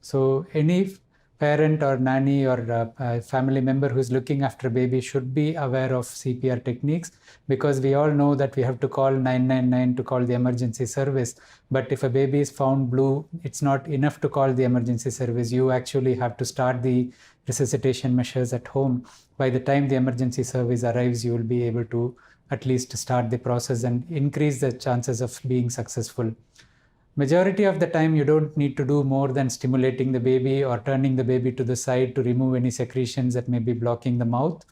So any parent or nanny or family member who's looking after a baby should be aware of CPR techniques, because we all know that we have to call 999 to call the emergency service. But if a baby is found blue, it's not enough to call the emergency service. You actually have to start the resuscitation measures at home. By the time the emergency service arrives, you will be able to at least start the process and increase the chances of being successful. Majority of the time, you don't need to do more than stimulating the baby or turning the baby to the side to remove any secretions that may be blocking the mouth.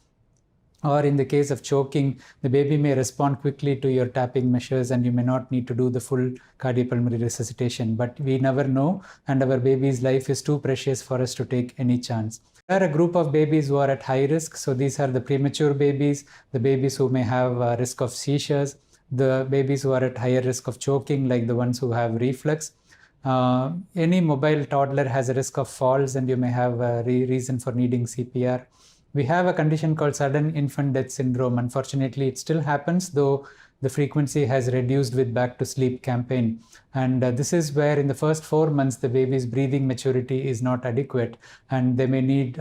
Or in the case of choking, the baby may respond quickly to your tapping measures and you may not need to do the full cardiopulmonary resuscitation. But we never know, and our baby's life is too precious for us to take any chance. There are a group of babies who are at high risk. So these are the premature babies, the babies who may have a risk of seizures, the babies who are at higher risk of choking, like the ones who have reflux. Any mobile toddler has a risk of falls, and you may have a reason for needing CPR. We have a condition called sudden infant death syndrome. Unfortunately, it still happens, though the frequency has reduced with back to sleep campaign. And this is where in the first 4 months, the baby's breathing maturity is not adequate, and they may need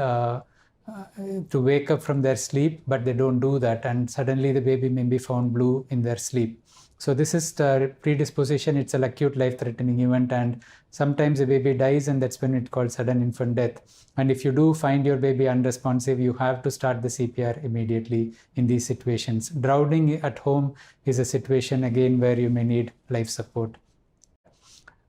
to wake up from their sleep, but they don't do that, and suddenly the baby may be found blue in their sleep. So this is the predisposition. It's an acute life-threatening event, and sometimes the baby dies, and that's when it's called sudden infant death. And if you do find your baby unresponsive, you have to start the CPR immediately in these situations. Drowning at home is a situation again where you may need life support.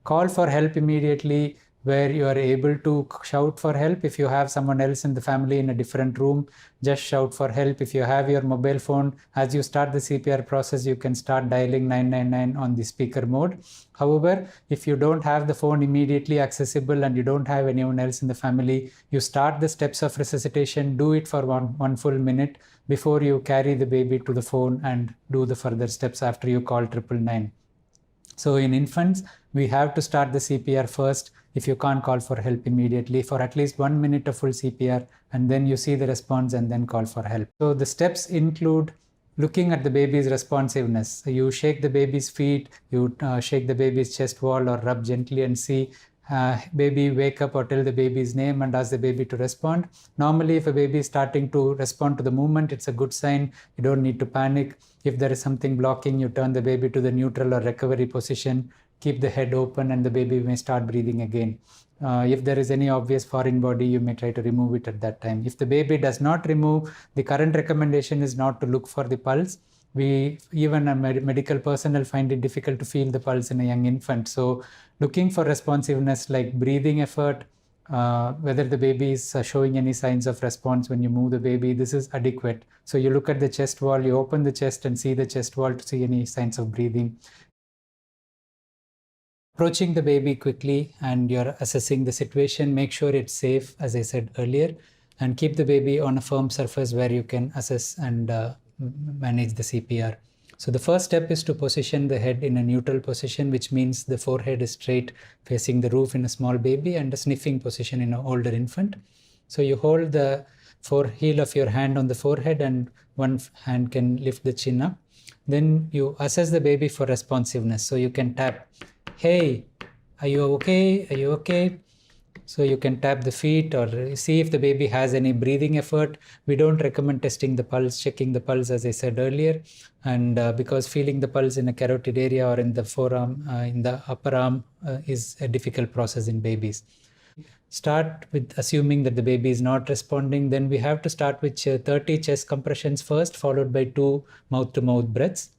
Call for help immediately where you are able to shout for help. If you have someone else in the family in a different room, just shout for help. If you have your mobile phone, as you start the CPR process, you can start dialing 999 on the speaker mode. However, if you don't have the phone immediately accessible and you don't have anyone else in the family, you start the steps of resuscitation, do it for one full minute before you carry the baby to the phone and do the further steps after you call 999. So in infants, we have to start the CPR first if you can't call for help immediately for at least 1 minute of full CPR, and then you see the response and then call for help. So the steps include looking at the baby's responsiveness. So you shake the baby's feet, you shake the baby's chest wall or rub gently and see baby wake up or tell the baby's name and ask the baby to respond. Normally, if a baby is starting to respond to the movement, it's a good sign. You don't need to panic. If there is something blocking, you turn the baby to the neutral or recovery position, keep the head open, and the baby may start breathing again. If there is any obvious foreign body, you may try to remove it at that time. If the baby does not remove, the current recommendation is not to look for the pulse. Even a medical personnel find it difficult to feel the pulse in a young infant. So looking for responsiveness like breathing effort, whether the baby is showing any signs of response when you move the baby, this is adequate. So you look at the chest wall, you open the chest and see the chest wall to see any signs of breathing. Approaching the baby quickly and you're assessing the situation, make sure it's safe, as I said earlier, and keep the baby on a firm surface where you can assess and manage the CPR. So the first step is to position the head in a neutral position, which means the forehead is straight facing the roof in a small baby and a sniffing position in an older infant. So you hold the heel of your hand on the forehead and one hand can lift the chin up. Then you assess the baby for responsiveness. So you can tap, "Hey, are you okay? Are you okay?" So you can tap the feet or see if the baby has any breathing effort. We don't recommend testing the pulse, checking the pulse, as I said earlier. And because feeling the pulse in a carotid area or in the forearm, in the upper arm is a difficult process in babies. Start with assuming that the baby is not responding. Then we have to start with 30 chest compressions first, followed by 2 mouth-to-mouth breaths.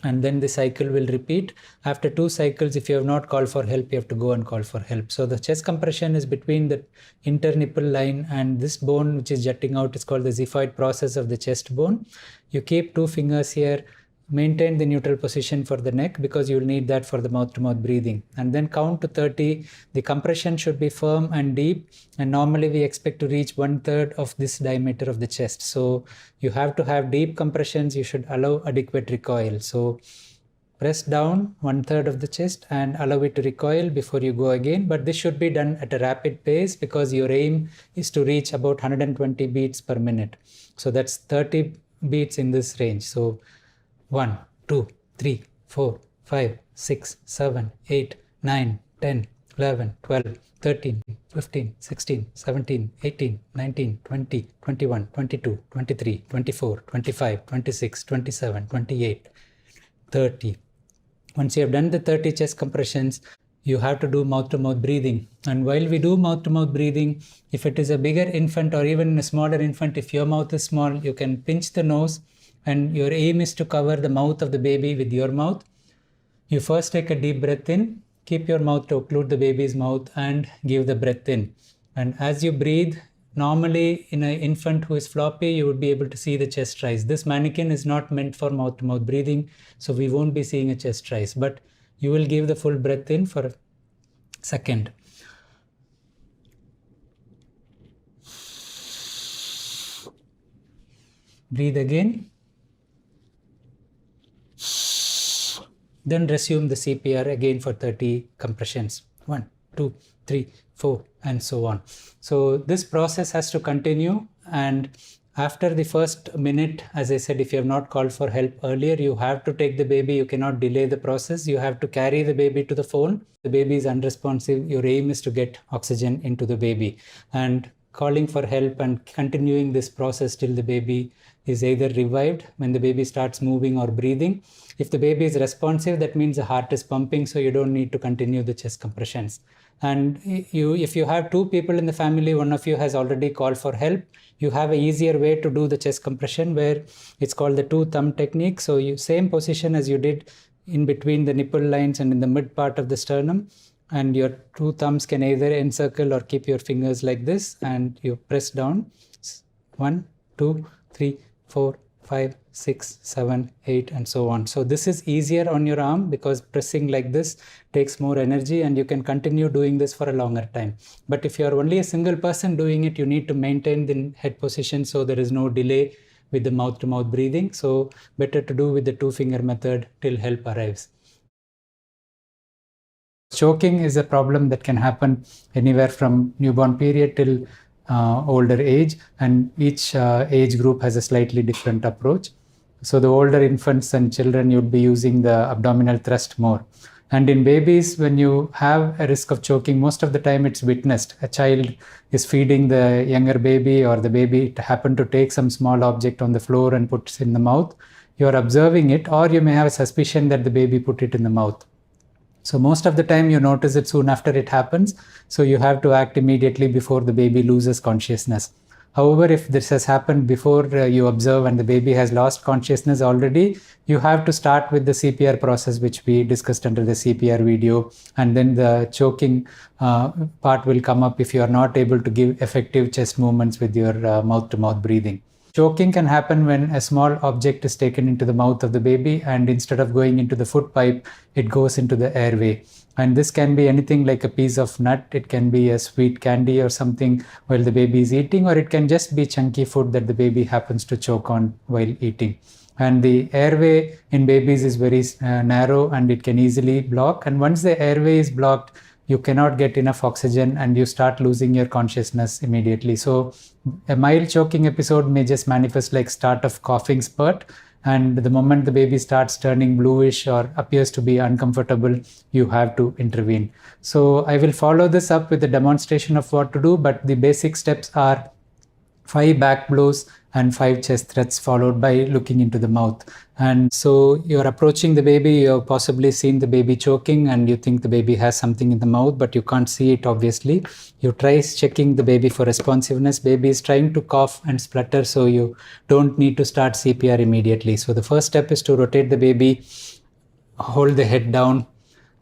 And then the cycle will repeat. After 2 cycles, if you have not called for help, you have to go and call for help. So the chest compression is between the internipple line and this bone, which is jutting out, is called the xiphoid process of the chest bone. You keep 2 fingers here, maintain the neutral position for the neck because you'll need that for the mouth-to-mouth breathing. And then count to 30. The compression should be firm and deep. And normally we expect to reach 1/3 of this diameter of the chest. So you have to have deep compressions. You should allow adequate recoil. So press down 1/3 of the chest and allow it to recoil before you go again. But this should be done at a rapid pace because your aim is to reach about 120 beats per minute. So that's 30 beats in this range. So 1, 2, 3, 4, 5, 6, 7, 8, 9, 10, 11, 12, 13, 15, 16, 17, 18, 19, 20, 21, 22, 23, 24, 25, 26, 27, 28, 30. Once you have done the 30 chest compressions, you have to do mouth-to-mouth breathing. And while we do mouth-to-mouth breathing, if it is a bigger infant or even a smaller infant, if your mouth is small, you can pinch the nose, and your aim is to cover the mouth of the baby with your mouth. You first take a deep breath in, keep your mouth to occlude the baby's mouth, and give the breath in. And as you breathe, normally in an infant who is floppy, you would be able to see the chest rise. This mannequin is not meant for mouth-to-mouth breathing, so we won't be seeing a chest rise, but you will give the full breath in for a second. Breathe again. Then resume the CPR again for 30 compressions. 1, 2, 3, 4, and so on. So this process has to continue, and after the first minute, as I said, if you have not called for help earlier, you have to take the baby. You cannot delay the process. You have to carry the baby to the phone. The baby is unresponsive. Your aim is to get oxygen into the baby. And calling for help and continuing this process till the baby is either revived, when the baby starts moving or breathing. If the baby is responsive, that means the heart is pumping, so you don't need to continue the chest compressions. And if you have two people in the family, one of you has already called for help, you have an easier way to do the chest compression, where it's called the two thumb technique. So you same position as you did in between the nipple lines and in the mid part of the sternum, and your two thumbs can either encircle or keep your fingers like this, and you press down. 1, 2, 3, 4, 5, 6, 7, 8, and so on. So this is easier on your arm because pressing like this takes more energy, and you can continue doing this for a longer time. But if you are only a single person doing it, you need to maintain the head position so there is no delay with the mouth-to-mouth breathing. So better to do with the two-finger method till help arrives. Choking is a problem that can happen anywhere from newborn period till older age, and each age group has a slightly different approach. So the older infants and children, you'd be using the abdominal thrust more. And in babies, when you have a risk of choking, most of the time it's witnessed. A child is feeding the younger baby, or the baby happened to take some small object on the floor and puts it in the mouth. You're observing it, or you may have a suspicion that the baby put it in the mouth. So most of the time you notice it soon after it happens. So you have to act immediately before the baby loses consciousness. However, if this has happened before you observe and the baby has lost consciousness already, you have to start with the CPR process, which we discussed under the CPR video. And then the choking part will come up if you are not able to give effective chest movements with your mouth-to-mouth breathing. Choking can happen when a small object is taken into the mouth of the baby, and instead of going into the food pipe, it goes into the airway. And this can be anything like a piece of nut, it can be a sweet candy or something while the baby is eating, or it can just be chunky food that the baby happens to choke on while eating. And the airway in babies is very narrow, and it can easily block. And once the airway is blocked, you cannot get enough oxygen and you start losing your consciousness immediately. So a mild choking episode may just manifest like start of coughing spurt, and the moment the baby starts turning bluish or appears to be uncomfortable, you have to intervene. So I will follow this up with a demonstration of what to do, but the basic steps are 5 back blows and 5 chest thrusts, followed by looking into the mouth. And so you're approaching the baby, you've possibly seen the baby choking, and you think the baby has something in the mouth, but you can't see it obviously. You try checking the baby for responsiveness. Baby is trying to cough and splutter, so you don't need to start CPR immediately. So the first step is to rotate the baby, hold the head down,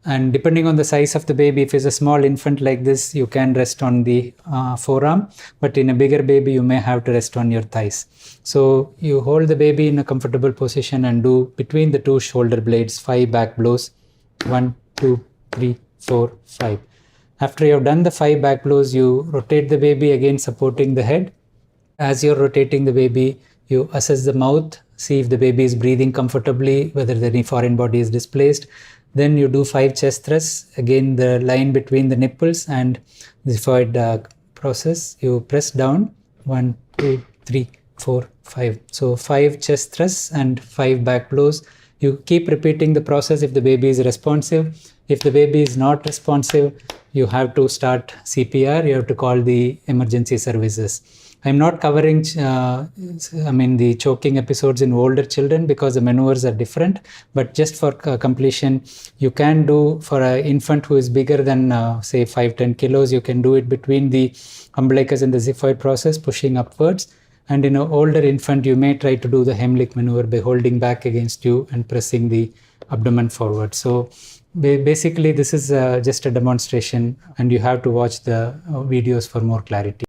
and depending on the size of the baby, if it's a small infant like this, you can rest on the forearm, but in a bigger baby, you may have to rest on your thighs. So you hold the baby in a comfortable position and do between the 2 shoulder blades 5 back blows. 1, 2, 3, 4, 5. After you have done the 5 back blows, you rotate the baby again, supporting the head. As you're rotating the baby, you assess the mouth, see if the baby is breathing comfortably, whether any foreign body is displaced. Then you do 5 chest thrusts, again the line between the nipples and the xiphoid process. You press down 1, 2, 3, 4, 5. So 5 chest thrusts and 5 back blows. You keep repeating the process if the baby is responsive. If the baby is not responsive, you have to start CPR. You have to call the emergency services. I'm not covering, the choking episodes in older children because the maneuvers are different. But just for completion, you can do for an infant who is bigger than, say, 5-10 kilos, you can do it between the umbilicus and the xiphoid process, pushing upwards. And in an older infant, you may try to do the Heimlich maneuver by holding back against you and pressing the abdomen forward. So basically, this is just a demonstration, and you have to watch the videos for more clarity.